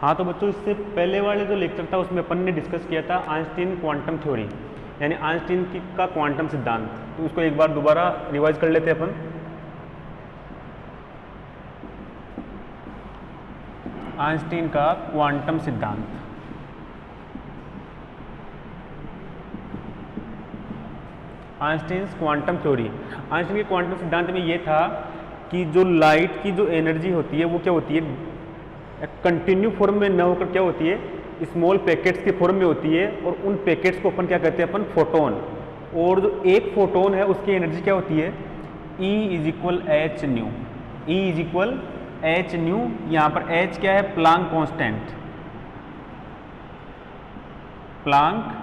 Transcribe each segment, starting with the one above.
हाँ तो बच्चों, इससे पहले वाले जो लेक्चर था उसमें अपन ने डिस्कस किया था आइंस्टीन क्वांटम थ्योरी, यानी आइंस्टीन का क्वांटम सिद्धांत। तो उसको एक बार दोबारा रिवाइज कर लेते हैं अपन। आइंस्टीन का क्वांटम सिद्धांत। Einstein quantum theory. आइंस्टीन के क्वांटम सिद्धांत में ये था कि जो लाइट की जो एनर्जी होती है वो क्या होती है, कंटिन्यू फॉर्म में न होकर क्या होती है, स्मॉल पैकेट्स के फॉर्म में होती है। और उन पैकेट्स को अपन क्या कहते हैं, अपन फोटोन। और जो एक फोटोन है उसकी एनर्जी क्या होती है, E is equal h new. E is equal h new. यहाँ पर H क्या है, प्लांक कांस्टेंट। Planck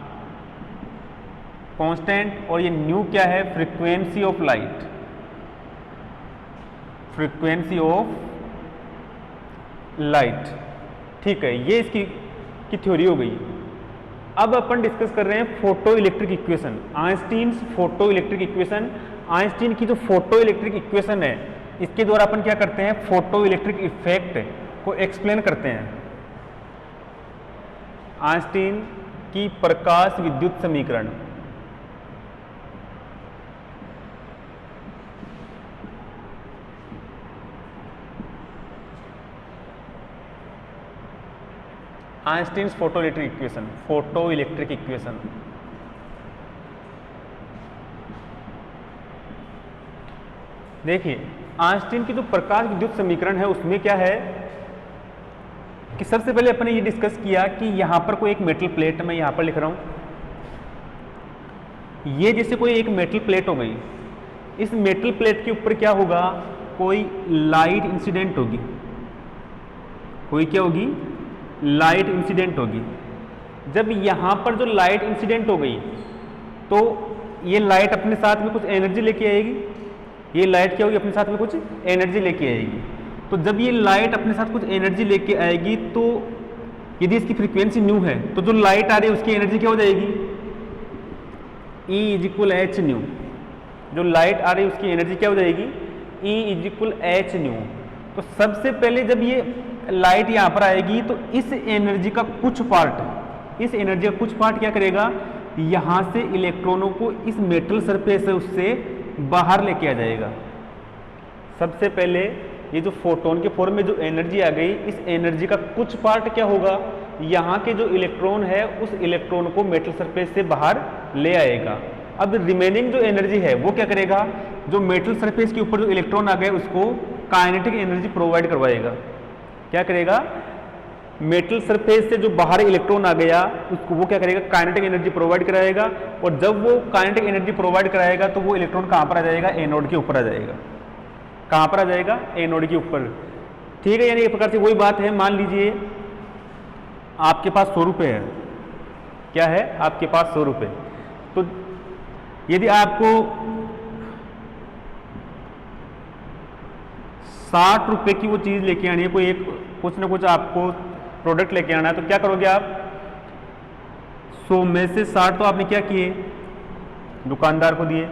constant. और ये न्यू क्या है, frequency of light. Frequency of light. ठीक है, ये इसकी थ्योरी हो गई। अब अपन डिस्कस कर रहे हैं photo electric equation, Einstein photo electric equation. Einstein की जो फोटो इलेक्ट्रिक इक्वेशन है, इसके द्वारा अपन क्या करते हैं, फोटो इलेक्ट्रिक इफेक्ट को एक्सप्लेन करते हैं। आइंस्टीन की प्रकाश विद्युत समीकरण। Einstein photo electric equation. Photo electric equation देखिए, आइंस्टीन की जो प्रकाश विद्युत समीकरण है उसमें क्या है कि सबसे पहले अपने ये डिस्कस किया कि यहां पर कोई एक मेटल प्लेट, मैं यहां पर लिख रहा हूं, ये जैसे कोई एक मेटल प्लेट हो गई। इस मेटल प्लेट के ऊपर क्या होगा, कोई लाइट इंसिडेंट होगी। कोई क्या होगी, लाइट इंसिडेंट होगी। जब यहां पर जो लाइट इंसिडेंट हो गई तो ये लाइट अपने साथ में कुछ एनर्जी लेके आएगी। ये लाइट क्या होगी, अपने साथ में कुछ एनर्जी लेके आएगी। तो जब ये लाइट अपने साथ कुछ एनर्जी लेके आएगी तो यदि इसकी फ्रीक्वेंसी न्यू है तो जो लाइट आ रही है उसकी एनर्जी क्या हो जाएगी, E is equal h new. जो लाइट आ रही है उसकी एनर्जी क्या हो जाएगी, E is equal h new. तो सबसे पहले जब ये लाइट यहां पर आएगी तो इस एनर्जी का कुछ पार्ट, इस एनर्जी का कुछ पार्ट क्या करेगा, यहां से इलेक्ट्रॉनों को इस मेटल सरफेस है उससे बाहर लेके आ जाएगा। सबसे पहले ये जो फोटोन के फॉर्म में जो एनर्जी आ गई, इस एनर्जी का कुछ पार्ट क्या होगा, यहाँ के जो इलेक्ट्रॉन है उस इलेक्ट्रॉन को मेटल सरफेस से बाहर ले आएगा। अब रिमेनिंग जो एनर्जी है वो क्या करेगा, जो मेटल सरफेस के ऊपर जो इलेक्ट्रॉन आ गए उसको काइनेटिक एनर्जी प्रोवाइड करवाएगा। क्या करेगा, मेटल सरफेस से जो बाहर इलेक्ट्रॉन आ गया उसको वो क्या करेगा, काइनेटिक एनर्जी प्रोवाइड कराएगा। और जब वो काइनेटिक एनर्जी प्रोवाइड कराएगा तो वो इलेक्ट्रॉन कहाँ पर आ जाएगा, एनोड के ऊपर आ जाएगा। कहाँ पर आ जाएगा, एनोड के ऊपर। ठीक है, यानी एक प्रकार से वही बात है। मान लीजिए आपके पास 100 रुपये है। क्या है, आपके पास 100 रुपये। तो यदि आपको 60 रुपये की वो चीज़ लेके आनी है, कोई एक कुछ ना कुछ आपको प्रोडक्ट लेके आना है, तो क्या करोगे आप, 100 में से 60 तो आपने क्या किए, दुकानदार को दिए।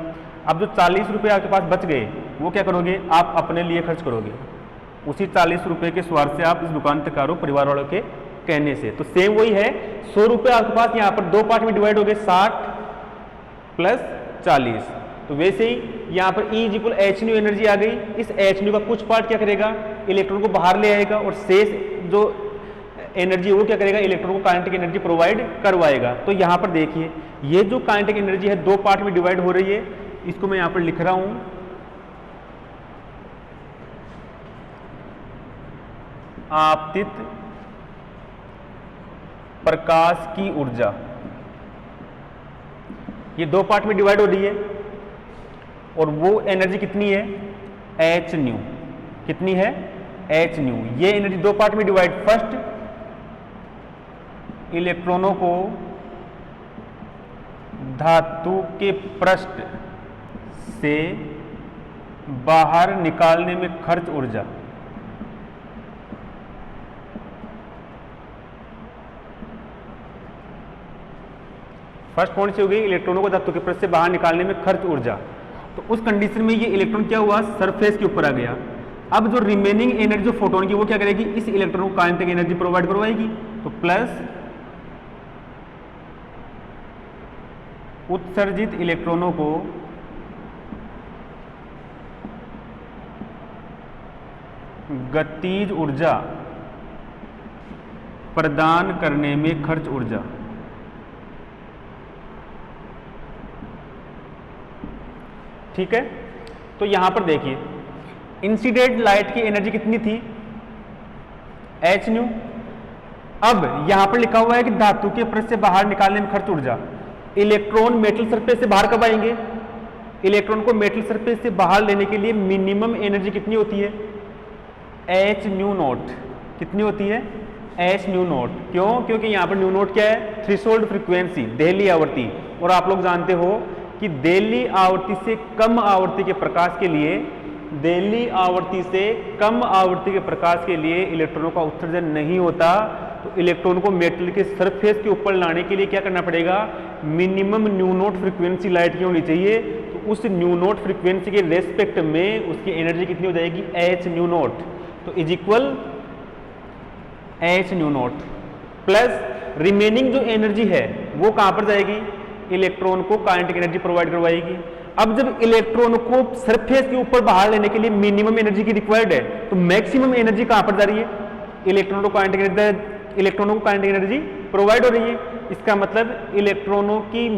अब जो 40 रुपये आपके पास बच गए वो क्या करोगे, आप अपने लिए खर्च करोगे। उसी 40 रुपये के स्वार्थ से आप इस दुकान तक आ रहे हो परिवार वालों के कहने से। तो सेम वही है, 100 रुपये आपके पास यहाँ पर दो पार्ट में डिवाइड हो गए, 60 प्लस 40। तो वैसे ही यहाँ पर E is equal h nu energy आ गई। इस एच न्यू का कुछ पार्ट क्या करेगा, इलेक्ट्रॉन को बाहर ले आएगा और शेष जो एनर्जी वो क्या करेगा, इलेक्ट्रॉन को काइनेटिक एनर्जी प्रोवाइड करवाएगा। तो यहाँ पर देखिए, ये जो काइनेटिक एनर्जी है दो पार्ट में डिवाइड हो रही है। इसको मैं यहाँ पर लिख रहा हूं, आपतित प्रकाश की ऊर्जा। ये दो पार्ट में डिवाइड हो रही है और वो एनर्जी कितनी है, एच न्यू। कितनी है, एच न्यू। ये एनर्जी दो पार्ट में डिवाइड, फर्स्ट इलेक्ट्रॉनों को धातु के पृष्ठ से बाहर निकालने में खर्च ऊर्जा। फर्स्ट पॉइंट से हो गई इलेक्ट्रॉनों को धातु के पृष्ठ से बाहर निकालने में खर्च ऊर्जा। तो उस कंडीशन में ये इलेक्ट्रॉन क्या हुआ, सरफेस के ऊपर आ गया। अब जो रिमेनिंग एनर्जी जो फोटोन की वो क्या करेगी, इस इलेक्ट्रॉन को काइनेटिक एनर्जी प्रोवाइड करवाएगी। तो प्लस उत्सर्जित इलेक्ट्रॉनों को गतिज ऊर्जा प्रदान करने में खर्च ऊर्जा। ठीक है, तो यहां पर देखिए इंसिडेंट लाइट की एनर्जी कितनी थी, एच न्यू। अब यहां पर लिखा हुआ है कि धातु के पृष्ठ से बाहर निकालने में खर्च ऊर्जा। इलेक्ट्रॉन मेटल सरफेस से बाहर कब आएंगे, इलेक्ट्रॉन को मेटल सरफेस से बाहर लेने के लिए मिनिमम एनर्जी कितनी होती है, एच न्यू नॉट। कितनी होती है, एच न्यू नॉट। क्यों, क्योंकि यहां पर न्यू नॉट क्या है, थ्रेशोल्ड फ्रीक्वेंसी, देहली आवृत्ति। और आप लोग जानते हो कि देहली आवृत्ति से कम आवृत्ति के प्रकाश के लिए, देहली आवृत्ति से कम आवृत्ति के प्रकाश के लिए इलेक्ट्रॉनों का उत्सर्जन नहीं होता। तो इलेक्ट्रॉन को मेटल के सरफेस के ऊपर लाने के लिए क्या करना पड़ेगा, minimum new not frequency light की होनी चाहिए। तो उस न्यू नॉट फ्रीक्वेंसी के रेस्पेक्ट में उसकी एनर्जी कितनी हो जाएगी, एच न्यू नॉट। तो is equal h nu not plus remaining जो एनर्जी है वो कहां पर जाएगी, इलेक्ट्रॉन को काइनेटिक एनर्जी प्रोवाइड करवाएगी। अब जब इलेक्ट्रॉन को सरफेस के ऊपर बाहर लेने के लिए मिनिमम एनर्जी की रिक्वायर्ड है, तो मैक्सिमम एनर्जी कहां पर जा रही है, इलेक्ट्रॉन को काइनेटिक एनर्जी प्रोवाइड हो रही है। इसका मतलब इलेक्ट्रॉनों की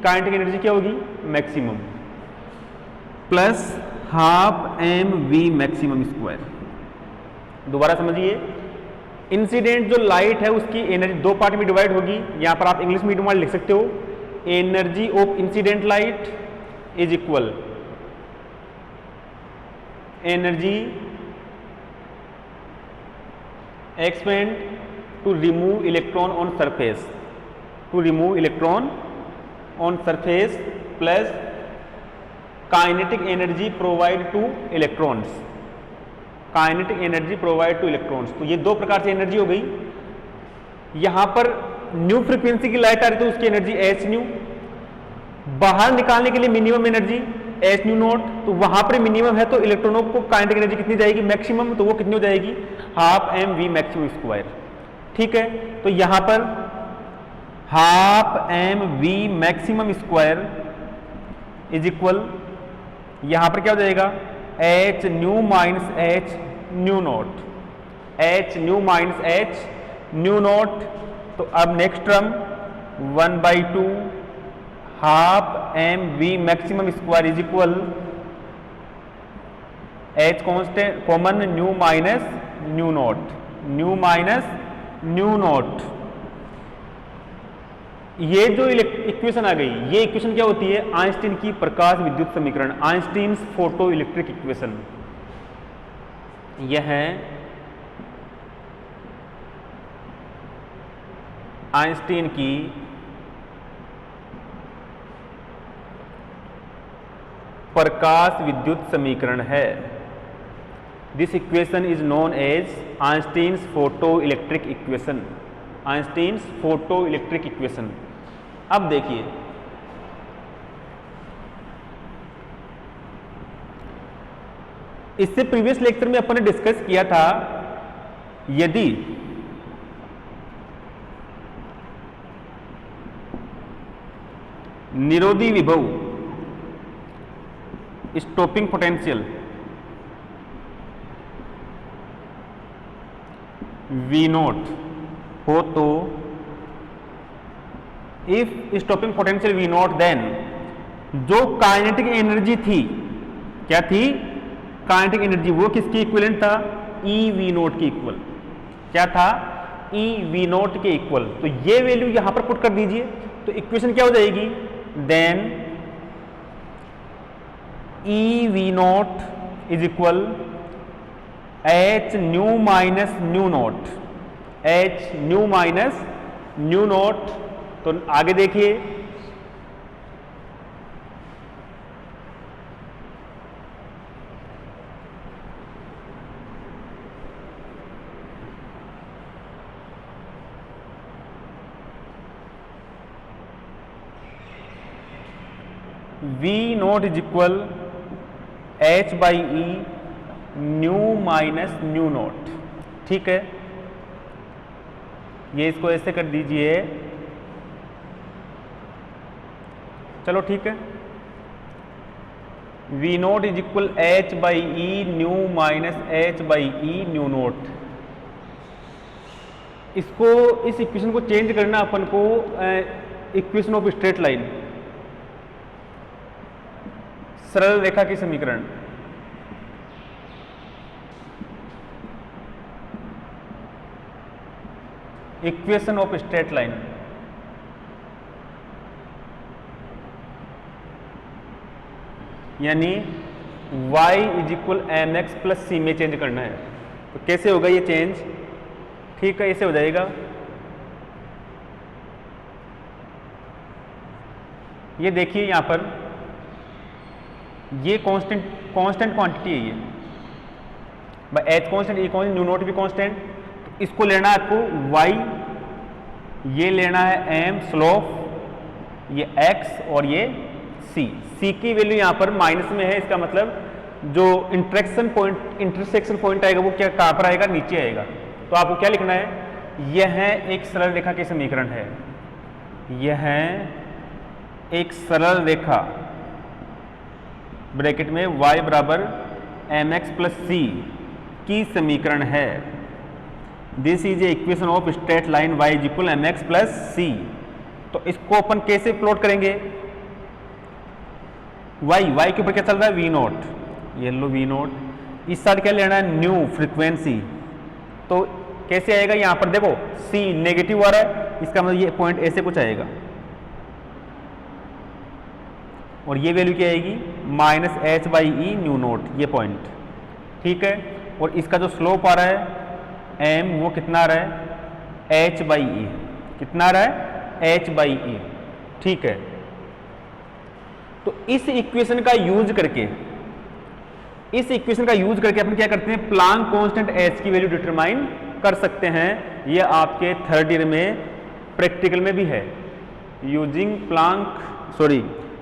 काइनेटिक एनर्जी क्या होगी, maximum, plus half m v maximum square. दोबारा समझिए, इंसिडेंट जो लाइट है उसकी एनर्जी दो पार्ट में डिवाइड होगी। यहां पर आप इंग्लिश मीडियम वाले लिख सकते हो, energy of incident light is equal energy expend to remove electron on surface, to remove electron on surface plus kinetic energy provide to electrons, kinetic energy provide to electrons. तो ये दो प्रकार से energy हो गई। यहां पर न्यू फ्रीक्वेंसी की लाइट आ रही तो उसकी एनर्जी एच न्यू, बाहर निकालने के लिए minimum energy H nu naught. तो वहां पर मिनिमम है तो इलेक्ट्रॉनों को काइनेटिक एनर्जी कितनी जाएगी, मैक्सिमम। तो वो कितनी हो जाएगी, half m v maximum square. ठीक है, तो यहां पर half m v maximum square is equal, यहां पर क्या हो जाएगा, h nu minus h nu naught, h nu minus h nu naught. तो अब next term 1/2 half m v maximum square is equal h constant common nu minus nu naught, nu minus nu naught. ये जो equation आ गई, ये equation क्या होती है, Einstein की प्रकाश विद्युत समीकरण, आइंस्टीन्स फोटो इलेक्ट्रिक इक्वेशन। यह है आइंस्टीन की प्रकाश विद्युत समीकरण है। This equation is known as Einstein's photoelectric equation, Einstein's photoelectric equation. अब देखिए, इससे प्रीवियस लेक्चर में अपन ने डिस्कस किया था, यदि निरोधी विभव स्टॉपिंग पोटेंशियल V नॉट हो तो if stopping potential V naught, then जो काइनेटिक एनर्जी थी, क्या थी, काइनेटिक एनर्जी, वो किसकी इक्विवेलेंट था, E V नॉट की इक्वल। क्या था, E V नॉट के इक्वल। तो ये वैल्यू यहां पर पुट कर दीजिए, तो इक्वेशन क्या हो जाएगी, then E V naught is equal h nu minus nu naught, h nu minus nu naught. तो आगे देखिए, V naught is equal H by e nu minus nu naught. ठीक है, ये इसको ऐसे कर दीजिए। चलो ठीक है, v naught is equal H by e nu minus h by e nu naught. इसको, इस इक्वेशन को चेंज करना अपन को इक्वेशन ऑफ स्ट्रेट लाइन, सरल रेखा की समीकरण। इक्वेशन ऑफ स्ट्रेट लाइन, यानी y is equal m x plus c में चेंज करना है। तो कैसे होगा ये चेंज? ठीक है, ऐसे हो जाएगा। ये देखिए यहां पर ये कांस्टेंट क्वांटिटी है, ये एच कांस्टेंट, ई कांस्टेंट, न्यू नोट भी कांस्टेंट। तो इसको लेना है आपको y, ये लेना है m स्लोप, ये x और ये c की वैल्यू यहां पर माइनस में है। इसका मतलब जो इंटरसेक्शन पॉइंट आएगा वो क्या, कहां पर आएगा? नीचे आएगा। तो आपको क्या लिखना है? यह एक सरल रेखा के समीकरण है, यह एक सरल रेखा ब्रैकेट में y बराबर एम एक्स प्लस सी की समीकरण है। This is a equation of straight line y is equal m x plus c. तो इसको अपन कैसे प्लॉट करेंगे? y के ऊपर क्या चल रहा है? वी नोट, ये लो वी नोट। इस साइड क्या लेना है? New frequency. तो कैसे आएगा? यहां पर देखो c नेगेटिव आ रहा है, इसका मतलब ये पॉइंट ऐसे कुछ आएगा, और ये वैल्यू क्या आएगी? Minus h by e nu naught, ये पॉइंट। ठीक है, और इसका जो स्लोप आ रहा है m, वो कितना आ रहा है? h by E. कितना आ रहा है? h by E. ठीक है, तो इस इक्वेशन का यूज करके अपन क्या करते हैं? प्लांक कांस्टेंट h की वैल्यू डिटरमाइन कर सकते हैं। ये आपके थर्ड ईयर में प्रैक्टिकल में भी है।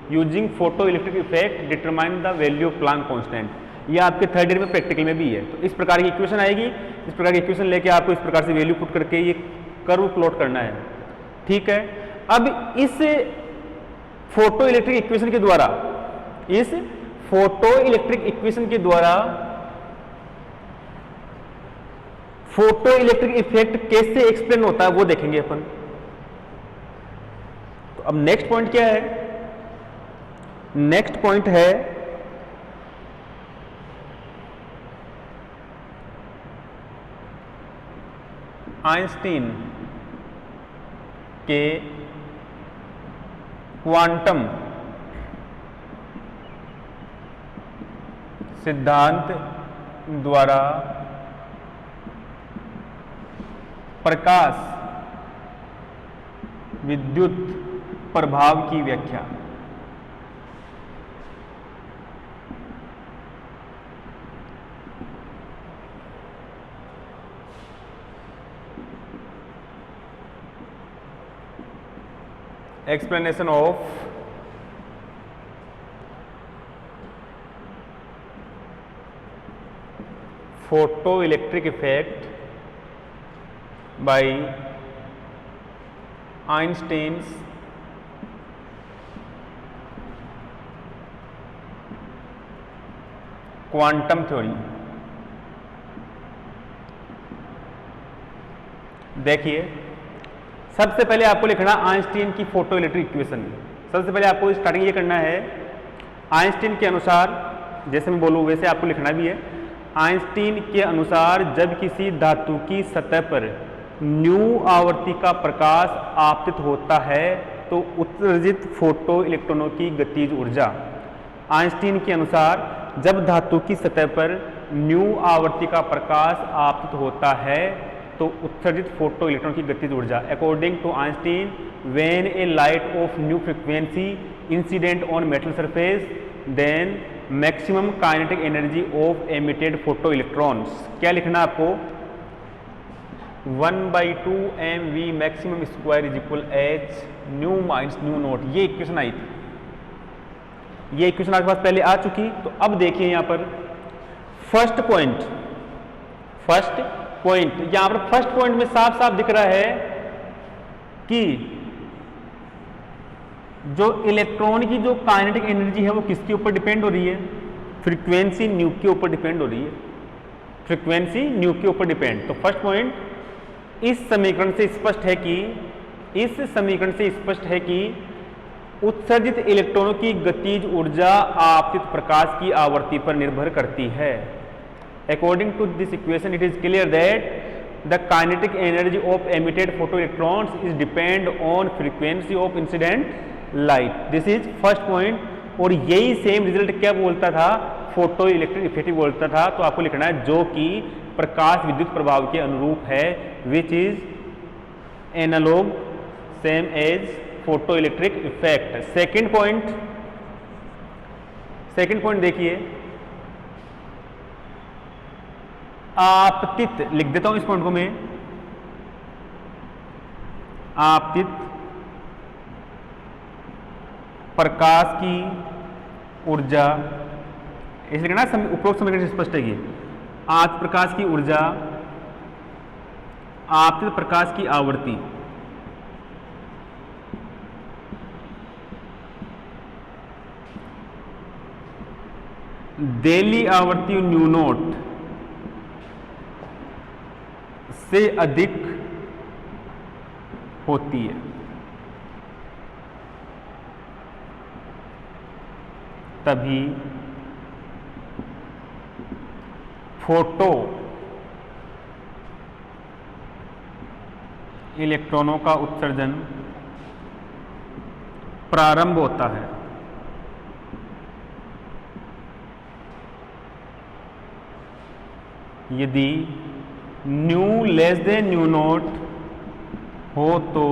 Using photo electric effect determine the value of Planck constant, ये आपके थर्ड ईयर में प्रैक्टिकल में भी है। तो इस प्रकार की इक्वेशन आएगी, इस प्रकार की इक्वेशन लेके आपको इस प्रकार से वैल्यू पुट करके ये कर्व प्लॉट करना है। ठीक है, अब इस फोटो इलेक्ट्रिक इक्वेशन के द्वारा, इस फोटो इलेक्ट्रिक इक्वेशन के द्वारा फोटो इलेक्ट्रिक इफेक्ट कैसे एक्सप्लेन होता है वो देखेंगे अपन। तो अब नेक्स्ट पॉइंट क्या है? नेक्स्ट पॉइंट है आइंस्टीन के क्वांटम सिद्धांत द्वारा प्रकाश विद्युत प्रभाव की व्याख्या। Explanation of photoelectric effect by Einstein's quantum theory। देखिए, सबसे पहले आपको लिखना आइंस्टीन की फोटो इलेक्ट्रिक इक्वेशन। सबसे पहले आपको स्टार्टिंग ये करना है, आइंस्टीन के अनुसार, जैसे मैं बोलूँ वैसे आपको लिखना भी है। आइंस्टीन के अनुसार जब किसी धातु की सतह पर न्यू आवृत्ति का प्रकाश आपतित होता है तो उत्सर्जित फोटो इलेक्ट्रॉनों की गतिज ऊर्जा। आइंस्टीन के अनुसार जब धातु की सतह पर न्यू आवृत्ति का प्रकाश आपतित होता है तो उत्सर्जित फोटो इलेक्ट्रॉन की गतिज ऊर्जा। According to Einstein, when a light of nu frequency incident on metal surface, then maximum kinetic energy of emitted photoelectrons. क्या लिखना आपको? 1/2 mv maximum square is equal h nu minus nu naught. ये equation आई थी, ये equation आपके पास पहले आ चुकी। तो अब देखिए यहाँ पर फर्स्ट पॉइंट, यहां पर फर्स्ट पॉइंट में साफ साफ दिख रहा है कि जो इलेक्ट्रॉन की जो काइनेटिक एनर्जी है वो किसके ऊपर डिपेंड हो रही है, फ्रीक्वेंसी न्यू के ऊपर डिपेंड हो रही है, फ्रीक्वेंसी न्यू के ऊपर डिपेंड। तो फर्स्ट पॉइंट इस समीकरण से स्पष्ट है कि उत्सर्जित इलेक्ट्रॉनों की गतिज ऊर्जा आपतित प्रकाश की आवृत्ति पर निर्भर करती है। According to this equation it is clear that the kinetic energy of emitted photoelectrons is depend on frequency of incident light. This is first point. और यही सेम रिजल्ट क्या बोलता था, फोटो इलेक्ट्रिक इफेक्ट बोलता था। तो आपको लिखना है जो कि प्रकाश विद्युत प्रभाव के अनुरूप है, which is analog same as photoelectric effect. Second point देखिए, आपतित, लिख देता हूं इस पॉइंट को मैं, आपतित प्रकाश की ऊर्जा, इसे लिखना उपरोक्त समीकरण से स्पष्ट है कि आपतित प्रकाश की ऊर्जा आपतित प्रकाश की आवृत्ति देली आवृत्ति न्यू नॉट से अधिक होती है। तभी फोटो इलेक्ट्रॉनों का उत्सर्जन प्रारंभ होता है। यदि new less than new not हो तो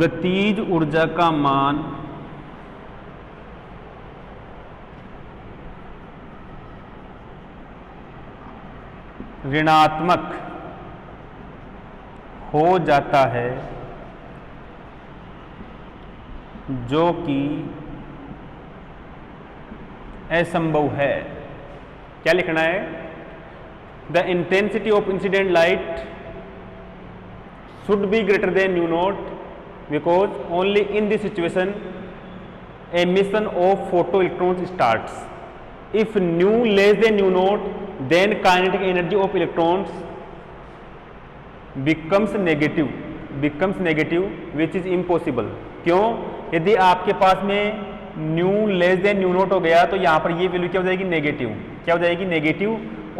गतिज ऊर्जा का मान ऋणात्मक हो जाता है, जो कि असंभव है। क्या लिखना है, the intensity of incident light should be greater than new not because only in this situation emission of photoelectrons starts. If nu less than nu naught, then kinetic energy of electrons becomes negative which is impossible. क्यों? यदि आपके पास में new less than new not हो गया तो यहाँ पर ये वैल्यू क्या हो जाएगी, नेगेटिव। क्या हो जाएगी, नेगेटिव।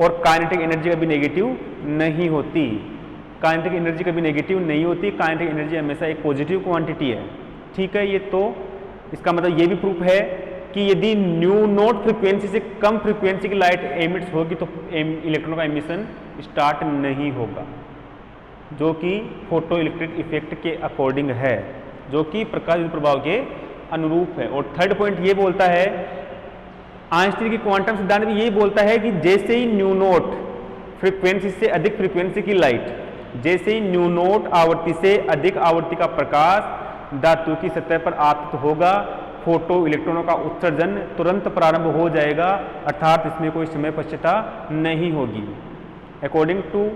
और काइनेटिक एनर्जी कभी नेगेटिव नहीं होती, काइनेटिक एनर्जी कभी नेगेटिव नहीं होती, काइनेटिक एनर्जी हमेशा एक पॉजिटिव क्वांटिटी है। ठीक है, ये तो इसका मतलब ये भी प्रूफ है कि यदि न्यू नॉट फ्रीक्वेंसी से कम फ्रीक्वेंसी की लाइट एमिट्स होगी तो इलेक्ट्रॉन का एमिशन स्टार्ट नहीं होगा, जो कि फोटो इलेक्ट्रिक इफेक्ट के अकॉर्डिंग है, जो कि प्रकाश प्रभाव के अनुरूप है। और थर्ड पॉइंट ये बोलता है, आइंस्टीन की क्वांटम सिद्धांत भी यही बोलता है कि जैसे ही न्यू नॉट फ्रीक्वेंसी से अधिक फ्रीक्वेंसी की लाइट, जैसे ही न्यू नॉट आवृत्ति से अधिक आवृत्ति का प्रकाश धातु की सतह पर आपतित होगा, फोटो इलेक्ट्रॉनों का उत्सर्जन तुरंत प्रारंभ हो जाएगा, अर्थात इसमें कोई समय पश्चाता नहीं होगी। According to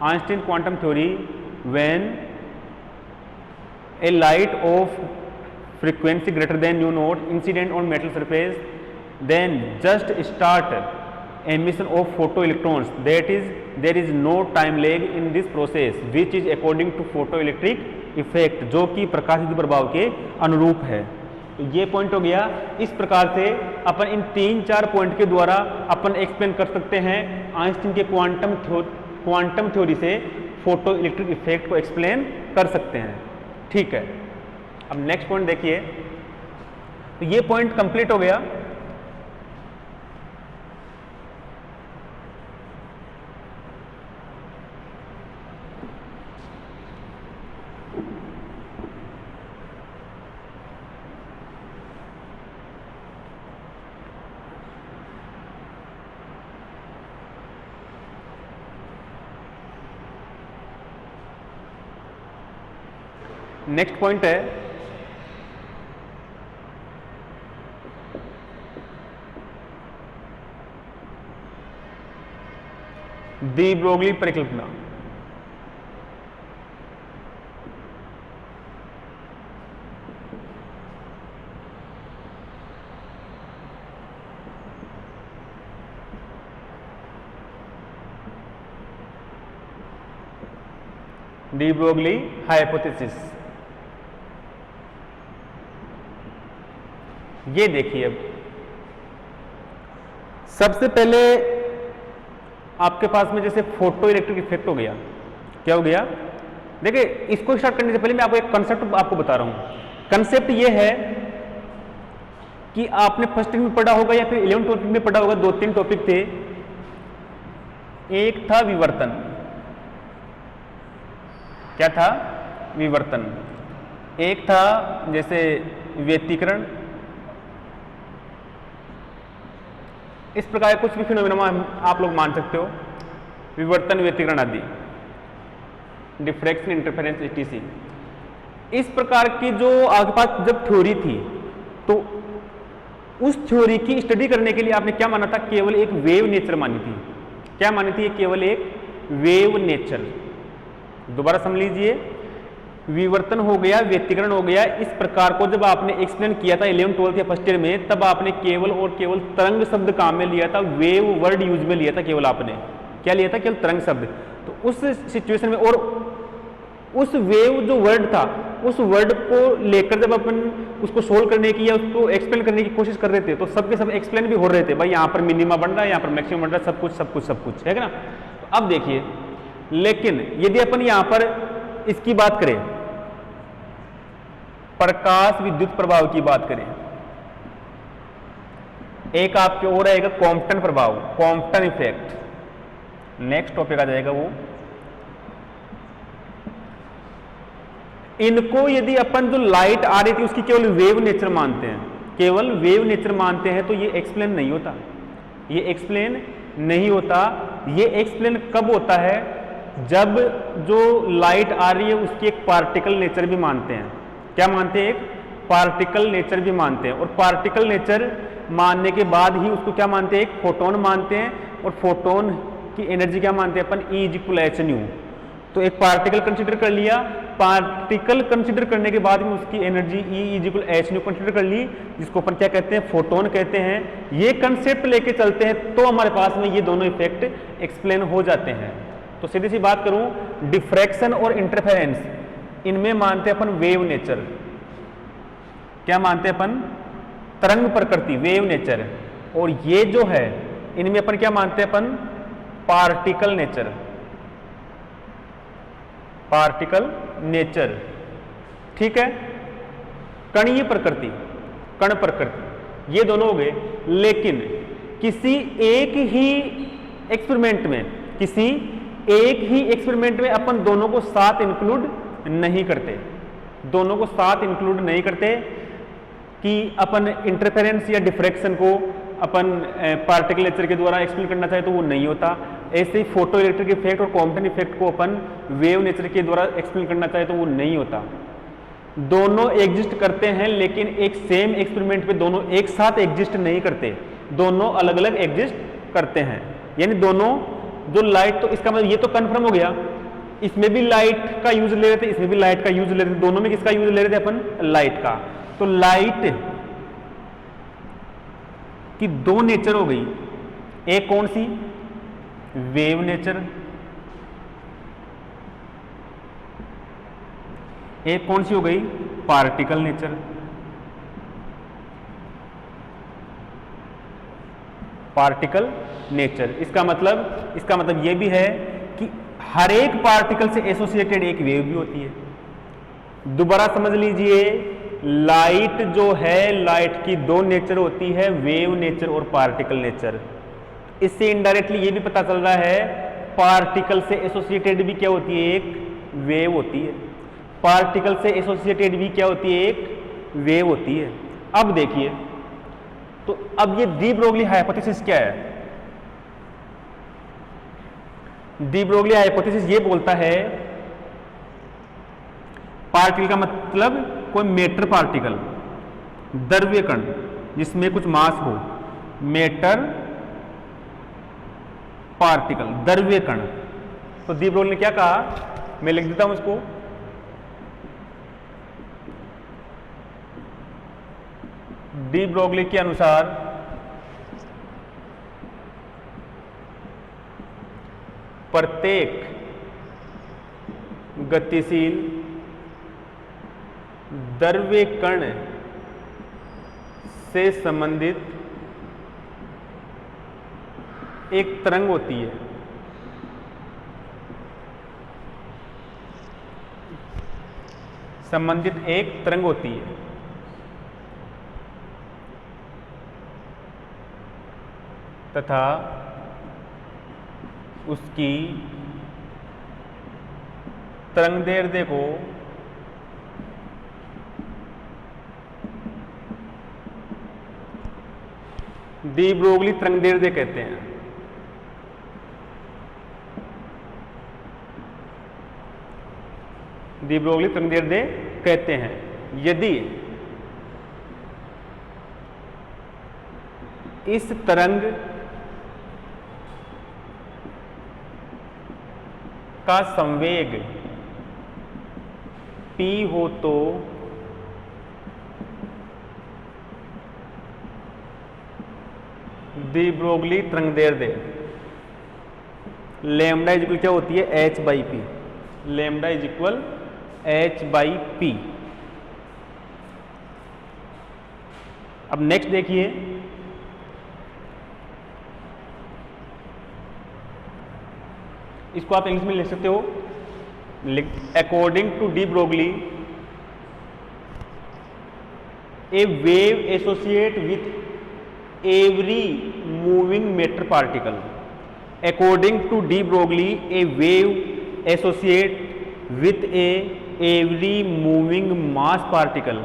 Einstein quantum theory, when a light of frequency greater than nu naught incident on metal surface, then just start emission of photoelectrons, that is there is no time lag in this process which is according to photoelectric effect, जो कि प्रकाश विद्युत प्रभाव के अनुरूप है। तो ये point हो गया। इस प्रकार से अपन इन 3-4 पॉइंट के द्वारा अपन एक्सप्लेन कर सकते हैं आइंस्टीन के क्वांटम थ्योरी से फोटो इलेक्ट्रिक इफेक्ट को एक्सप्लेन कर सकते हैं। ठीक है, अब नेक्स्ट पॉइंट देखिए। तो ये पॉइंट कंप्लीट हो गया। नेक्स्ट पॉइंट है डी ब्रोगली परिकल्पना। De Broglie hypothesis. ये देखिए, अब सबसे पहले आपके पास में जैसे फोटो इलेक्ट्रिक इफेक्ट हो गया। क्या हो गया? देखिए, इसको स्टार्ट करने से पहले मैं आपको एक कंसेप्ट आपको बता रहा हूं। कंसेप्ट ये है कि आपने फर्स्ट में पढ़ा होगा या फिर 11th टॉपिक में पढ़ा होगा, 2-3 टॉपिक थे। एक था विवर्तन। क्या था? विवर्तन। एक था जैसे व्यतिकरण। इस प्रकार कुछ भी फिनोमेना आप लोग मान सकते हो, विवर्तन, व्यतिकरण आदि, डिफ्रैक्शन, इंटरफेरेंस, etc। इस प्रकार की जो आपके पास जब थ्योरी थी, तो उस थ्योरी की स्टडी करने के लिए आपने क्या माना था? केवल एक वेव नेचर मानी थी। क्या मानी थी? केवल एक वेव नेचर। दोबारा समझ लीजिए, विवर्तन हो गया, व्यतिकरण हो गया। इस प्रकार को जब आपने एक्सप्लेन किया था 11th 12th या फर्स्ट ईयर में, तब आपने केवल और केवल तरंग शब्द काम में लिया था, वेव वर्ड यूज में लिया था। केवल आपने क्या लिया था? केवल तरंग शब्द। तो उस सिचुएशन में और उस वेव जो वर्ड था, उस वर्ड को लेकर जब अपन उसको सोल्व करने की या उसको एक्सप्लेन करने की कोशिश कर रहे थे, तो सबके सब एक्सप्लेन भी हो रहे थे। भाई यहाँ पर मिनिमा बन रहा है, यहाँ पर मैक्सिमम बन रहा है, सब कुछ सब कुछ सब कुछ है ना। तो अब देखिए, लेकिन यदि अपन यहां पर इसकी बात करें, प्रकाश विद्युत प्रभाव की बात करें, एक आपके और आएगा कॉम्पटन प्रभाव, कॉम्पटन इफेक्ट। नेक्स्ट टॉपिक आ जाएगा वो। इनको यदि अपन जो लाइट आ रही थी उसकी केवल वेव नेचर मानते हैं, केवल वेव नेचर मानते हैं, तो ये एक्सप्लेन नहीं होता। ये एक्सप्लेन नहीं होता। ये एक्सप्लेन कब होता है? जब जो लाइट आ रही है उसकी एक पार्टिकल नेचर भी मानते हैं। क्या मानते हैं? एक पार्टिकल नेचर भी मानते हैं। और पार्टिकल नेचर मानने के बाद ही उसको क्या मानते हैं? एक फोटोन मानते हैं। और फोटोन की एनर्जी क्या मानते हैं अपन? E = h²। तो एक पार्टिकल कंसीडर कर लिया, पार्टिकल कंसीडर करने के बाद में उसकी एनर्जी E = h² कंसीडर कर ली, जिसको अपन क्या कहते हैं? फोटोन कहते हैं। ये कंसेप्ट लेके चलते हैं तो हमारे पास में ये दोनों इफेक्ट एक्सप्लेन हो जाते हैं। तो सीधी सी बात करूं, डिफ्रैक्शन और इंटरफेरेंस, इनमें मानते हैं अपन वेव नेचर। क्या मानते हैं अपन? तरंग प्रकृति, वेव नेचर। और ये जो है, इनमें अपन क्या मानते हैं? अपन पार्टिकल नेचर, पार्टिकल नेचर। ठीक है। कणीय प्रकृति, कण प्रकृति, ये दोनों हो गए। लेकिन किसी एक ही एक्सपेरिमेंट में, किसी एक ही एक्सपेरिमेंट में अपन दोनों को साथ इंक्लूड नहीं करते। दोनों को साथ इंक्लूड नहीं करते कि अपन इंटरफेरेंस या डिफ्रैक्शन को अपन पार्टिकल नेचर के द्वारा एक्सप्लेन करना चाहे तो वो नहीं होता। ऐसे ही फोटो इलेक्ट्रिक इफेक्ट और कॉम्पटन इफेक्ट को अपन वेव नेचर के द्वारा एक्सप्लेन करना चाहे तो वो नहीं होता। दोनों एग्जिस्ट करते हैं, लेकिन एक सेम एक्सपेरिमेंट पे दोनों एक साथ एग्जिस्ट नहीं करते, दोनों अलग अलग एग्जिस्ट करते हैं। यानी दोनों जो लाइट, तो इसका मतलब ये तो कंफर्म हो गया, इसमें भी लाइट का यूज ले रहे थे, इसमें भी लाइट का यूज ले रहे थे। दोनों में किसका यूज ले रहे थे अपन? लाइट का। तो लाइट की दो नेचर हो गई। एक कौन सी? Wave nature. एक कौन सी हो गई? Particle nature. Particle nature. इसका मतलब यह भी है कि हर एक पार्टिकल से एसोसिएटेड एक वेव भी होती है। दोबारा समझ लीजिए, लाइट जो है, लाइट की दो नेचर होती है, वेव नेचर और पार्टिकल नेचर। इससे इनडायरेक्टली ये भी पता चल रहा है पार्टिकल से एसोसिएटेड भी क्या होती है? एक वेव होती है। पार्टिकल से एसोसिएटेड भी क्या होती है? एक वेव होती है। अब देखिए, तो अब ये डी ब्रोगली हाइपोथेसिस क्या है? डी ब्रोगली हाइपोथेसिस ये बोलता है, पार्टिकल का मतलब कोई मैटर पार्टिकल, द्रव्य कण जिसमें कुछ मास हो, मैटर पार्टिकल, द्रव्य कण। तो डी ब्रोगली ने क्या कहा, मैं लिख देता हूं इसको, डी ब्रोगली के अनुसार प्रत्येक गतिशील द्रव्य कण से संबंधित एक तरंग होती है। संबंधित एक तरंग होती है तथा उसकी तरंगदैर्ध्य को डी ब्रोगली तरंगदैर्ध्य कहते हैं। डी ब्रोगली तरंगदैर्ध्य कहते हैं। यदि इस तरंग का संवेग p हो तो डी ब्रोगली तरंगदैर्ध्य लैम्डा इज इक्वल क्या होती है, h by p. Lambda is equal h by p. अब नेक्स्ट देखिए, इसको आप इंग्लिश में लिख सकते हो, according to de Broglie a wave associate with every moving matter particle. According to de Broglie a wave associate with every moving mass particle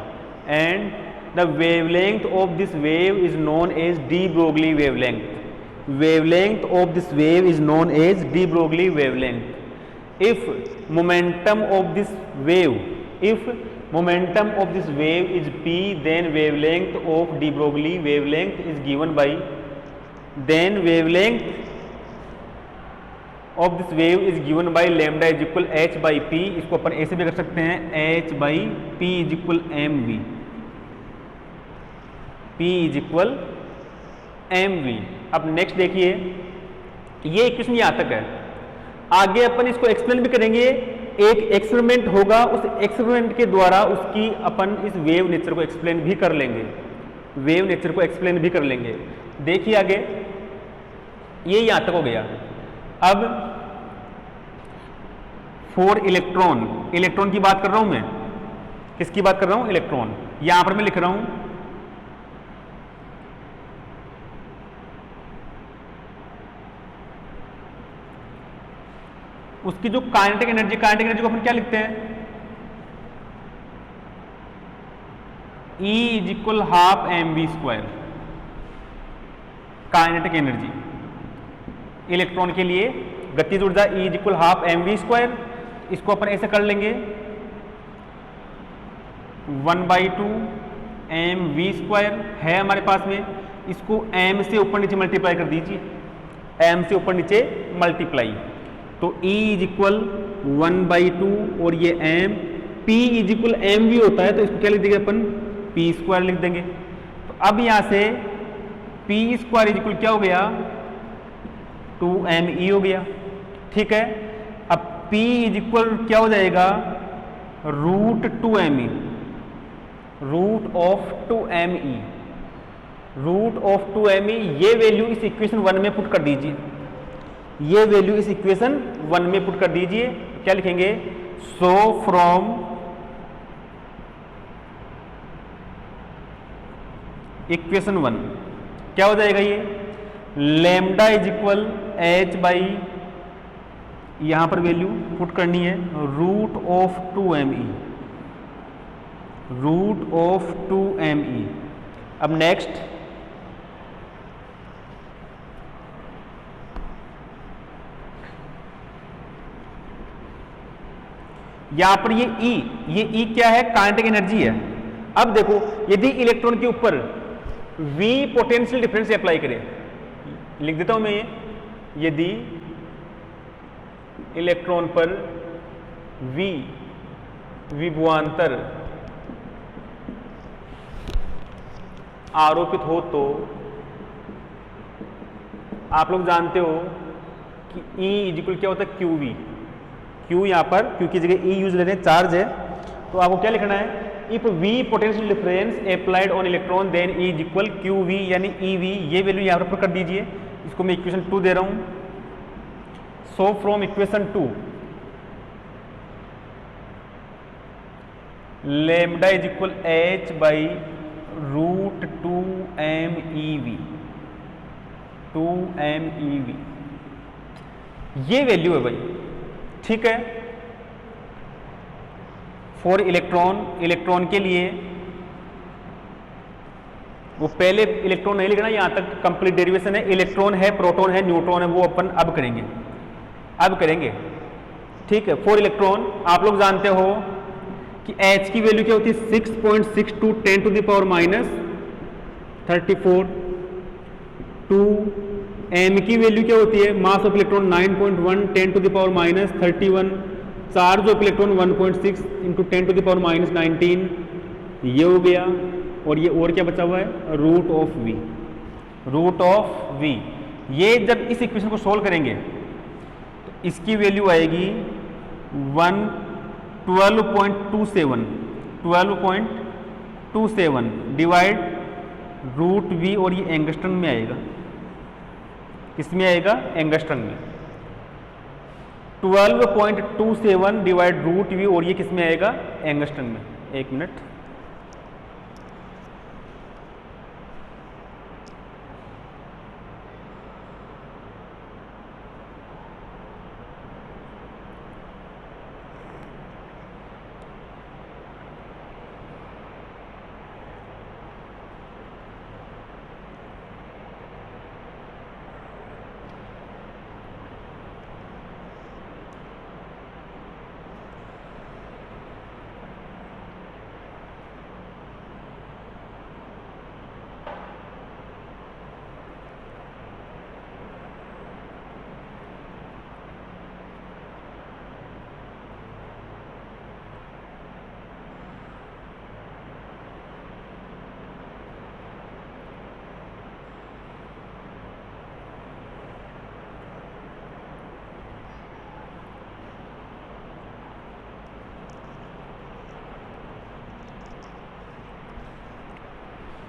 and the wavelength of this wave is known as de Broglie wavelength. Wavelength of this wave is known as de Broglie wavelength. If momentum of this wave is p, then wavelength of de Broglie wavelength is given by, then wavelength of this wave is given by lambda is equal h by p. इसको अपन ऐसे भी कर सकते हैं, h by p is equal m v, p is equal m v. अब next देखिए, ये इक्वेशन यहां तक है। आगे अपन इसको एक्सप्लेन भी करेंगे। एक एक्सपेरिमेंट होगा, उस एक्सपेरिमेंट के द्वारा उसकी अपन इस वेव नेचर को एक्सप्लेन भी कर लेंगे, वेव नेचर को एक्सप्लेन भी कर लेंगे। देखिए आगे, ये यहां तक हो गया। अब फॉर इलेक्ट्रॉन, इलेक्ट्रॉन की बात कर रहा हूं मैं, किसकी बात कर रहा हूं, इलेक्ट्रॉन। यहां पर मैं लिख रहा हूं उसकी जो काइनेटिक एनर्जी, काइनेटिक एनर्जी को अपन क्या लिखते हैं, E is equal half m v square. Kinetic energy electron के लिए गतिज ऊर्जा E is equal half m v square. इसको अपन ऐसे कर लेंगे 1/2 एम वी स्क्वायर है हमारे पास में। इसको m से ऊपर नीचे मल्टीप्लाई कर दीजिए, m से ऊपर नीचे मल्टीप्लाई, तो E इज इक्वल 1/2 और ये m, P is equal m v होता है, तो इसको क्या लिख देंगे अपन, p स्क्वायर लिख देंगे। तो अब यहां से p स्क्वायर इज इक्वल क्या हो गया, 2me हो गया। ठीक है, अब P इज इक्वल क्या हो जाएगा, √2me, root of 2me, root of 2me। ये वैल्यू इस इक्वेशन 1 में पुट कर दीजिए, ये वैल्यू इस इक्वेशन 1 में पुट कर दीजिए। क्या लिखेंगे, सो फ्रॉम इक्वेशन 1 क्या हो जाएगा, ये lambda is equal h by, यहां पर वैल्यू पुट करनी है, root of 2me, root of 2me। अब नेक्स्ट, यहां पर ये E क्या है, काइनेटिक एनर्जी है। अब देखो, यदि इलेक्ट्रॉन के ऊपर V पोटेंशियल डिफरेंस अप्लाई करें, लिख देता हूं मैं ये यदि इलेक्ट्रॉन पर v विभवांतर आरोपित हो तो आप लोग जानते हो कि E इक्वल क्या होता है QV। Q यहां पर Q की जगह E यूज ले रहे हैं, चार्ज है, तो आपको क्या लिखना है, if V potential difference applied on electron then E equal QV यानी EV। ये वैल्यू यहां पर कर दीजिए, इसको मैं इक्वेशन 2 दे रहा हूं। So from equation 2 lambda is equal H by root 2m EV ये वैल्यू है भाई, ठीक है। फॉर इलेक्ट्रॉन के लिए वो पहले इलेक्ट्रॉन नहीं लिखना, यहां तक कंप्लीट डेरिवेशन है। इलेक्ट्रॉन है, प्रोटॉन है, न्यूट्रॉन है, वो अपन अब करेंगे, ठीक है। फॉर इलेक्ट्रॉन आप लोग जानते हो कि H की वैल्यू क्या होती है 6.62 10 to the power minus 34। 2 m की वैल्यू क्या होती है, mass of electron 9.1 10 to the power minus 31। Charge of electron 1.6 into 10 to the power minus 19। ये हो गया, और ये और क्या बचा हुआ है, रूट ऑफ v। ये जब इस इक्वेशन को सोल्व करेंगे तो इसकी वैल्यू आएगी 12.27 डिवाइड रूट v, और ये एंगस्ट्रम में आएगा। किसमें आएगा, एंगस्ट्रम में। 12.27 डिवाइड रूट v, और ये किसमें आएगा, एंगस्ट्रम में। एक मिनट,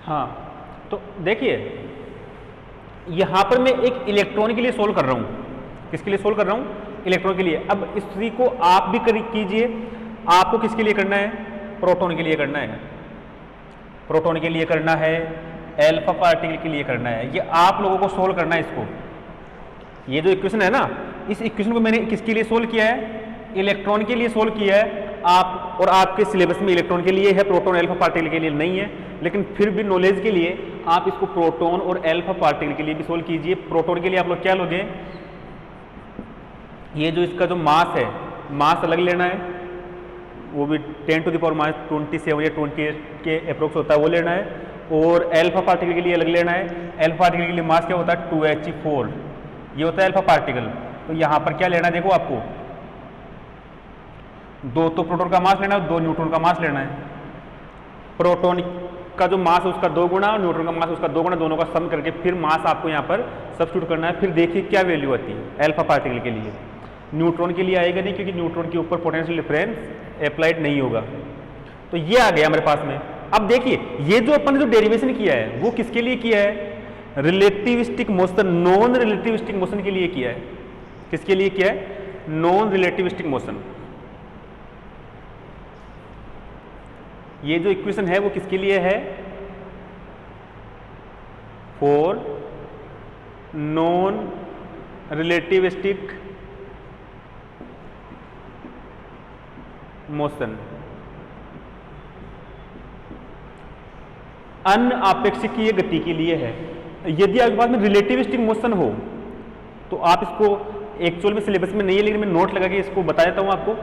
हाँ तो देखिए यहां पर मैं एक इलेक्ट्रॉन के लिए सोल्व कर रहा हूं। किसके लिए सोल्व कर रहा हूं, इलेक्ट्रॉन के लिए। अब इसी को आप भी कीजिए। आपको किसके लिए करना है, प्रोटॉन के लिए करना है, प्रोटॉन के लिए करना है, अल्फा पार्टिकल के लिए करना है। ये आप लोगों को सोल्व करना है इसको। ये जो इक्वेशन है ना, इस इक्वेशन को मैंने किसके लिए सोल्व किया है, इलेक्ट्रॉन के लिए सोल्व किया है। आप और आपके सिलेबस में इलेक्ट्रॉन के लिए है, प्रोटॉन अल्फा पार्टिकल के लिए नहीं है, लेकिन फिर भी नॉलेज के लिए आप इसको प्रोटॉन और अल्फा पार्टिकल के लिए भी सोल्व कीजिए। प्रोटॉन के लिए आप लोग क्या लोगे, ये जो इसका जो मास है, मास अलग लेना है, वो भी 10 टू द पावर माइनस 27 या 28 के अप्रोक्स होता है, वो लेना है। और अल्फा पार्टिकल के लिए अलग लेना है। अल्फा पार्टिकल के लिए मास क्या होता है 2He4, ये होता है अल्फा पार्टिकल। तो यहां पर क्या लेना है, देखो आपको दो तो प्रोटॉन का मास लेना है, 2 न्यूट्रॉन का मास लेना है। प्रोटॉन का जो मास है उसका 2 गुना और न्यूट्रॉन का मास उसका 2 गुना, दोनों का सम करके फिर मास आपको यहाँ पर सब्स्टिट्यूट करना है। फिर देखिए क्या वैल्यू आती है अल्फा पार्टिकल के लिए। न्यूट्रॉन के लिए आएगा नहीं, क्योंकि न्यूट्रॉन के ऊपर पोटेंशियल डिफरेंस अप्लाइड नहीं होगा। तो ये आ गया हमारे पास में। अब देखिए ये जो अपन ने जो डेरिवेशन किया है वो किसके लिए किया है, relativistic motion, non relativistic motion के लिए किया है। किसके लिए किया है, नॉन रिलेटिविस्टिक मोशन। ये जो इक्वेशन है वो किसके लिए है, फॉर नॉन रिलेटिविस्टिक मोशन, अनआपेक्षिकीय गति के लिए है। यदि आपके पास में रिलेटिविस्टिक मोशन हो तो आप इसको एक्चुअल में सिलेबस में नहीं है, लेकिन मैं नोट लगा के इसको बता देता हूं आपको।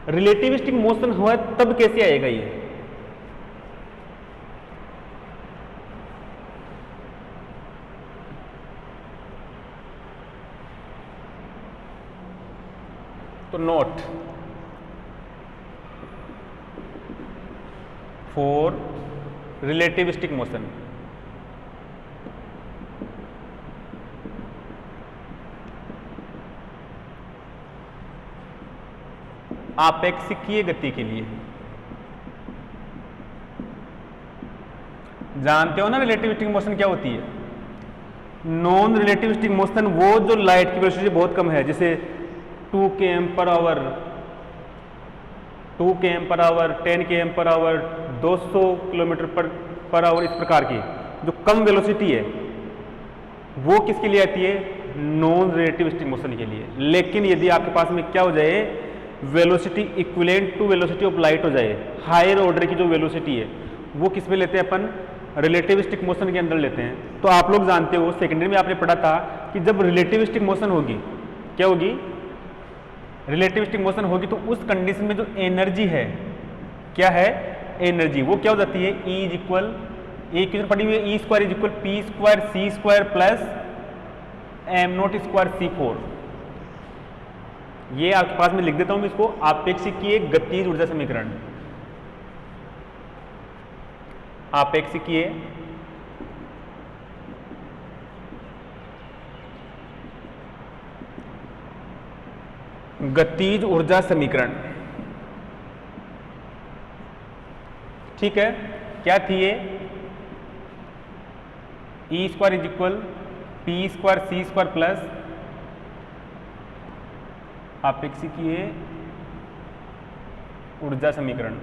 रिलेटिविस्टिक मोशन हुआ तब कैसे आएगा ये, तो नोट फॉर रिलेटिविस्टिक मोशन। आपेक्षिकीय गति के लिए जानते हो ना रिलेटिविस्टिक मोशन क्या होती है? नॉन रिलेटिविस्टिक मोशन वो जो लाइट की वेलोसिटी बहुत कम है, जैसे 2 km/h, 2 km/h, 10 km/h, 200 km/h, इस प्रकार की जो कम वेलोसिटी है वो किसके लिए आती है? नॉन रिलेटिविस्टिक मोशन के लिए। लेकिन यदि आपके पास में क्या हो जाए, velocity equivalent to velocity of light हो जाए, हायर ऑर्डर की जो वेलोसिटी है वो किस में लेते हैं अपन? रिलेटिविस्टिक मोशन के अंदर लेते हैं। तो आप लोग जानते हो सेकेंडरी में आपने पढ़ा था कि जब रिलेटिविस्टिक मोशन होगी, क्या होगी? रिलेटिविस्टिक मोशन होगी तो उस कंडीशन में जो एनर्जी है, क्या है? एनर्जी वो क्या हो जाती है? E इज इक्वल, इक्वेशन पढ़ी हुई है, E square is equal P² C² plus m0 square C4। ये आपके पास में लिख देता हूं मैं इसको, आपेक्षिकीय गतिज ऊर्जा समीकरण। आपेक्षिकीय गतिज ऊर्जा समीकरण, ठीक है? क्या थी ये? E square is equal P² C² plus आपेक्षिकीय ऊर्जा समीकरण।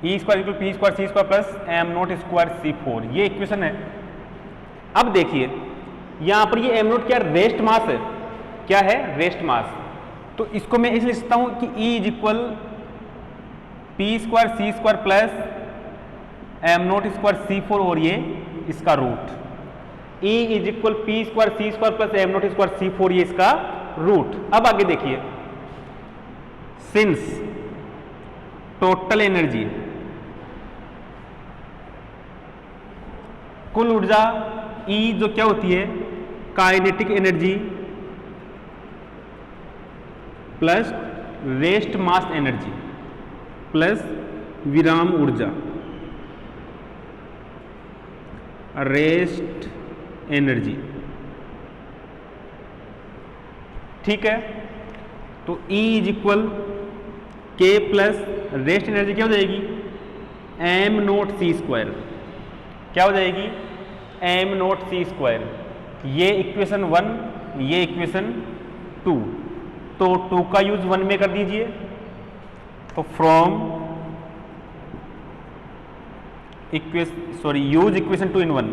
E square equal P² C² plus m0 square C4, ये इक्वेशन है। अब देखिए यहां पर ये m0 क्या? रेस्ट मास है। क्या है? Rest mass. तो इसको मैं इसलिए लिखता हूं कि E is equal P² C² plus m0 square C4 और ये इसका root. E is equal P² C² plus m0 square C4, ये इसका रूट। अब आगे देखिए, सिंस टोटल एनर्जी, कुल ऊर्जा E जो क्या होती है? Kinetic energy plus rest mass energy plus विराम ऊर्जा, रेस्ट एनर्जी, ठीक है? तो E is equal K plus rest energy क्या हो जाएगी? m0 C²। क्या हो जाएगी? m0 C²। ये इक्वेशन 1, ये इक्वेशन 2। तो 2 का यूज 1 में कर दीजिए। तो from use equation 2 in 1,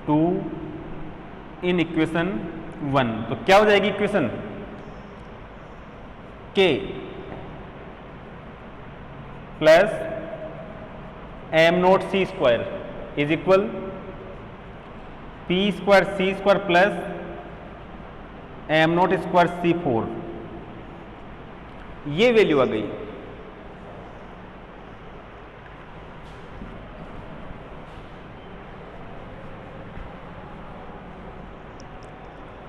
2 in equation 1। तो क्या हो जाएगी equation? K plus m0 C² is equal P² C² plus m0 square C4, ये वैल्यू आ गई।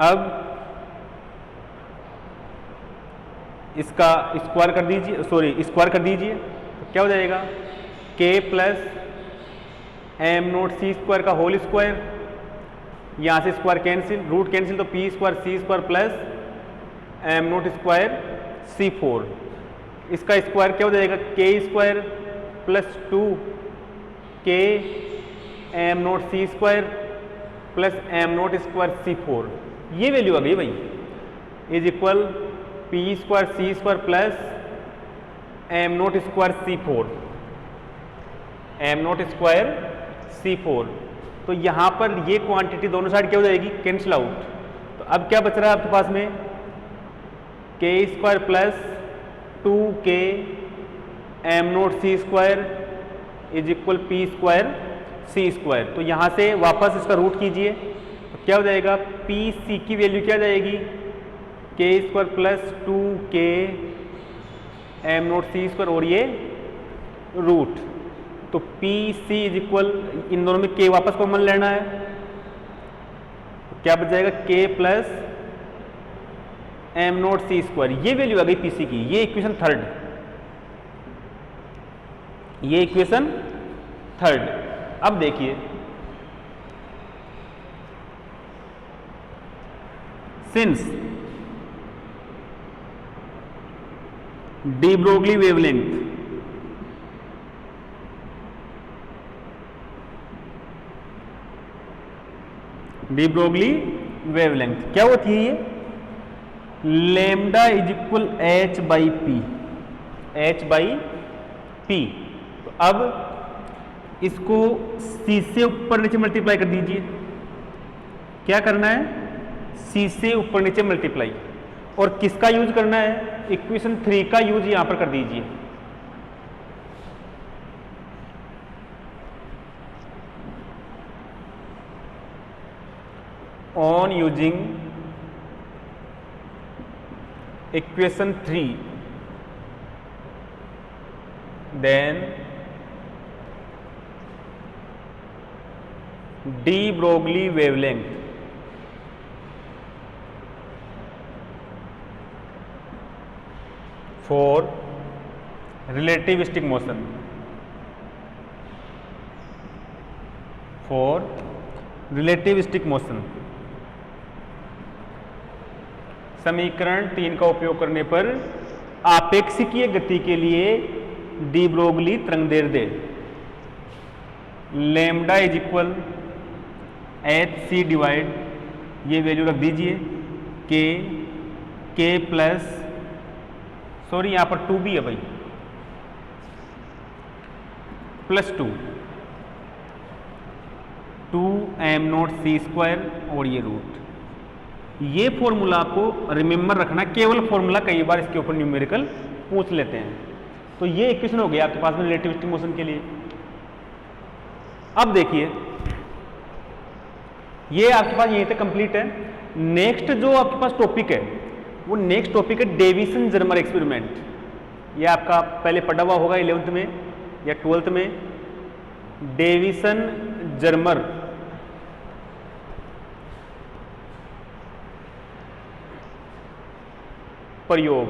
अब इसका स्क्वायर कर दीजिए, स्क्वायर कर दीजिए, तो क्या हो जाएगा? K प्लस m0 C² का होल स्क्वायर, यहां से स्क्वायर कैंसिल, रूट कैंसिल, तो P² C² plus m0 square C4। इसका स्क्वायर क्या हो जाएगा? K² plus 2K m0 C² plus m0 square C4, ये वैल्यू आ गई भाई, is equal P² C² plus m0 square C4, m0 square C4। तो यहां पर ये क्वांटिटी दोनों साइड क्या हो जाएगी? Cancel out. तो अब क्या बच रहा है आपके पास में? K² plus 2K m0 C² is equal P² C²। तो यहां से वापस इसका रूट कीजिए, तो क्या हो जाएगा? PC की वैल्यू क्या जाएगी? K² plus 2K m0 C² और ये रूट तो पी सी इज इक्वल, इन दोनों में के वापस कॉमन लेना है, तो क्या बच जाएगा के plus M naught C square, ये वैल्यू आ गई पीसी की। ये इक्वेशन थर्ड, ये इक्वेशन थर्ड। अब देखिए since de Broglie wavelength de Broglie wavelength क्या होती है, ये lambda is equal H by P, H by P. तो अब इसको सी से ऊपर नीचे मल्टीप्लाई कर दीजिए। क्या करना है, सी से ऊपर नीचे मल्टीप्लाई, और किसका यूज करना है, इक्वेशन 3 का यूज यहां पर कर दीजिए। On using equation 3 then de Broglie wavelength for relativistic motion, for relativistic motion, समीकरण 3 का उपयोग करने पर आपेक्षिकीय गति के लिए डी ब्रोगली तरंगदैर्ध्य lambda is equal H C divide, ये वैल्यू रख दीजिए के प्लस, सॉरी यहां पर 2 भी है भाई, plus 2 M naught C square और ये रूट। ये फॉर्मूला आपको रिमेंबर रखना, केवल फॉर्मूला, कई बार इसके ऊपर न्यूमेरिकल पूछ लेते हैं। तो ये इक्वेशन हो गया आपके पास में रिलेटिविस्टिक मोशन के लिए। अब देखिए ये आपके पास यहीं तक कंप्लीट है। नेक्स्ट जो आपके पास टॉपिक है वो नेक्स्ट टॉपिक है डेविसन जर्मर एक्सपेरिमेंट। ये आपका पहले पढ़ा हुआ होगा 11th में या 12th में, डेविसन जर्मर प्रयोग।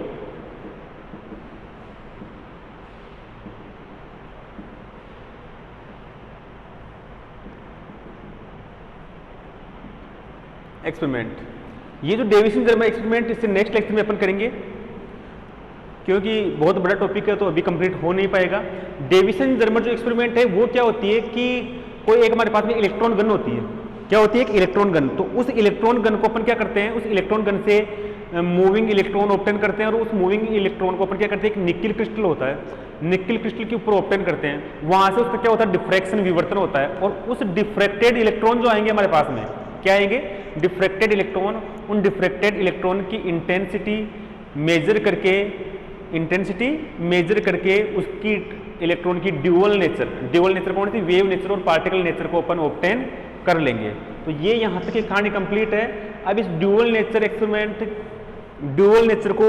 एक्सपेरिमेंट, ये जो डेविसन जर्मर एक्सपेरिमेंट, इससे नेक्स्ट लेक्चर में अपन करेंगे, क्योंकि बहुत बड़ा टॉपिक है तो अभी कंप्लीट हो नहीं पाएगा। डेविसन जर्मर जो एक्सपेरिमेंट है वो क्या होती है कि कोई एक हमारे पास में इलेक्ट्रॉन गन होती है। क्या होती है, एक इलेक्ट्रॉन गन। तो उस इलेक्ट्रॉन गन को अपन क्या करते हैं, उस इलेक्ट्रॉन गन से मूविंग इलेक्ट्रॉन ऑब्टेन करते हैं, और उस मूविंग इलेक्ट्रॉन को अपन क्या करते हैं, एक निकिल क्रिस्टल होता है, निकिल क्रिस्टल के ऊपर ऑब्टेन करते हैं, वहां से उसका क्या होता है, डिफ्रैक्शन, विवर्तन होता है, और उस डिफ्रैक्टेड इलेक्ट्रॉन जो आएंगे हमारे पास में, क्या आएंगे, डिफ्रैक्टेड इलेक्ट्रॉन। उन डिफ्रैक्टेड इलेक्ट्रॉन की इंटेंसिटी मेजर करके उसकी इलेक्ट्रॉन की ड्यूअल नेचर कौन सी, वेव नेचर और पार्टिकल नेचर को अपन ऑब्टेन कर लेंगे। तो ये यहां तक की कहानी कंप्लीट है। अब इस dual nature experiment, dual nature को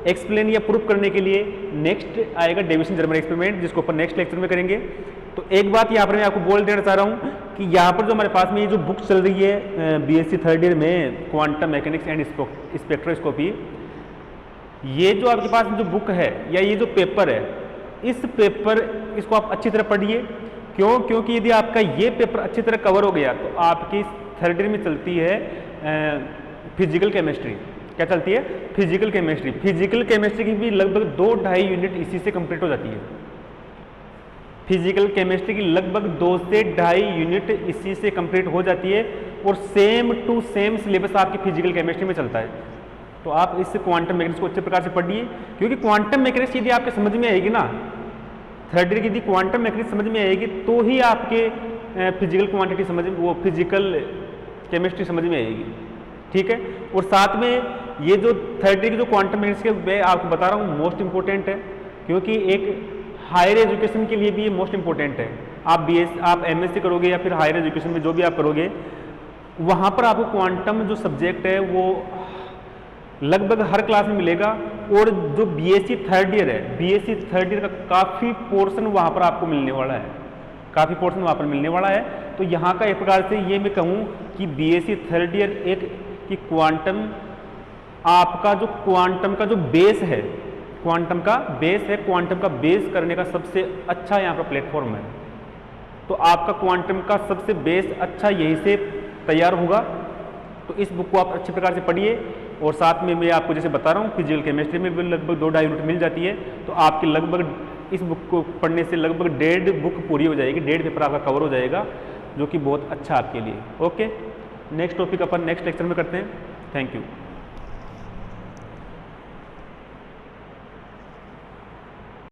एक्सप्लेन या प्रूफ करने के लिए नेक्स्ट आएगा डेविसन जर्मर एक्सपेरिमेंट, जिसको अपन नेक्स्ट लेक्चर में करेंगे। तो एक बात यहाँ पर मैं आपको बोल देना चाह रहा हूँ कि यहाँ पर जो हमारे पास में ये जो बुक चल रही है बीएससी थर्ड ईयर में, क्वांटम मैकेनिक्स एंड स्पेक्ट्रोस्कोपी, ये जो आपके पास जो बुक है या ये जो पेपर है, इस पेपर इसको आप अच्छी तरह पढ़िए। क्यों? क्योंकि यदि आपका ये पेपर अच्छी तरह कवर हो गया तो आपकी थर्ड ईयर में चलती है फिजिकल केमिस्ट्री। क्या चलती है? Physical chemistry. फिजिकल केमिस्ट्री की भी लगभग 2-2.5 यूनिट इसी से कंप्लीट हो जाती है। फिजिकल केमिस्ट्री की लगभग 2 से 2.5 यूनिट इसी से कंप्लीट हो जाती है, और सेम टू सेम सिलेबस आपकी फिजिकल केमिस्ट्री में चलता है। तो आप इस क्वांटम मैकेनिक्स को अच्छे प्रकार से पढ़िए, क्योंकि क्वांटम मैकेनिक्स यदि आपके समझ में आएगी ना, थर्ड ईयर की यदि क्वांटम मैकेनिक्स समझ में आएगी तो ही आपके फिजिकल क्वांटिटी समझ में, वो फिजिकल केमिस्ट्री समझ में आएगी। ठीक है। और साथ में ये जो थर्ड ईयर की जो क्वांटम मैकेनिक्स के मैं आपको बता रहा हूँ मोस्ट इंपॉर्टेंट है, क्योंकि एक हायर एजुकेशन के लिए भी ये मोस्ट इंपॉर्टेंट है। आप एमएससी करोगे या फिर हायर एजुकेशन में जो भी आप करोगे, वहाँ पर आपको क्वांटम जो सब्जेक्ट है वो लगभग हर क्लास में मिलेगा, और जो बीएससी थर्ड ईयर है, बीएससी थर्ड ईयर का काफ़ी पोर्शन वहाँ पर आपको मिलने वाला है, काफ़ी पोर्शन वहाँ पर मिलने वाला है। तो यहाँ का एक प्रकार से ये मैं कहूँ कि बीएससी थर्ड ईयर एक कि क्वांटम, आपका जो क्वांटम का जो बेस है, क्वांटम का बेस है, क्वांटम का बेस करने का सबसे अच्छा यहाँ पर प्लेटफॉर्म है। तो आपका क्वांटम का सबसे बेस अच्छा यहीं से तैयार होगा। तो इस बुक को आप अच्छे प्रकार से पढ़िए, और साथ में मैं आपको जैसे बता रहा हूँ फिजिकल केमिस्ट्री में भी लगभग 2-2.5 यूनिट मिल जाती है। तो आपकी लगभग इस बुक को पढ़ने से लगभग 1.5 बुक पूरी हो जाएगी, 1.5 पेपर आपका कवर हो जाएगा, जो कि बहुत अच्छा आपके लिए। ओके, नेक्स्ट टॉपिक अपन नेक्स्ट लेक्चर में करते हैं। Thank you.